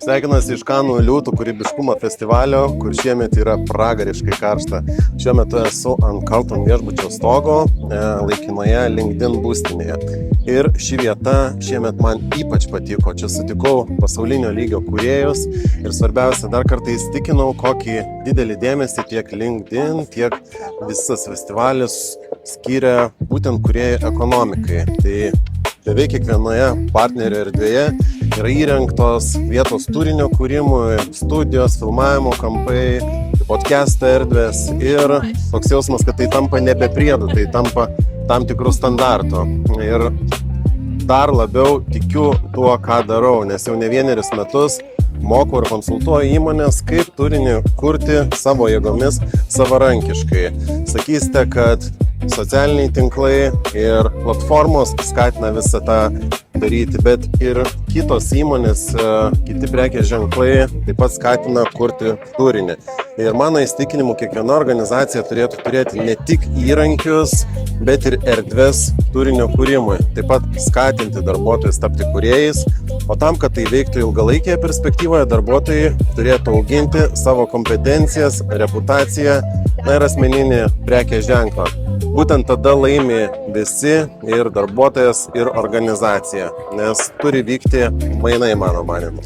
Sveikinuosi iš Kanų liūtų kūrybiškumo festivalio, kur šiemet yra pragariškai karšta. Šiuo metu esu ant Carlton viešbučio stogo, laikinoje LinkedIn būstinėje. Ir ši vieta šiemet man ypač patiko. Čia sutikau pasaulinio lygio kūrėjus ir svarbiausia, dar kartą įsitikinau, kokį didelį dėmesį tiek LinkedIn, tiek visas festivalis skiria būtent kūrėjų ekonomikai. Tai beveik kiekvienoje partnerio erdvėje yra įrengtos vietos turinio kūrimui, studijos, filmavimo kampai, podcast erdvės ir toks jausmas, kad tai tampa nebe priedu, tai tampa tam tikrų standartų. Ir dar labiau tikiu tuo, ką darau, nes jau ne vienerius metus mokau ir konsultuoju įmonės, kaip turinį kurti savo jėgomis savarankiškai. Sakysite, kad socialiniai tinklai ir platformos skatina visą tą daryti, bet ir kitos įmonės, kiti prekės ženklai taip pat skatina kurti turinį. Ir mano įsitikinimu, kiekviena organizacija turėtų turėti ne tik įrankius, bet ir erdves turinio kūrimui. Taip pat skatinti darbuotojus tapti kūrėjais, o tam, kad tai veiktų ilgalaikėje perspektyvoje, darbuotojai turėtų auginti savo kompetencijas, reputaciją ir asmeninį prekės ženklą. Būtent tada laimi visi, ir darbuotojas, ir organizacija, nes turi vykti mainai, mano manymu.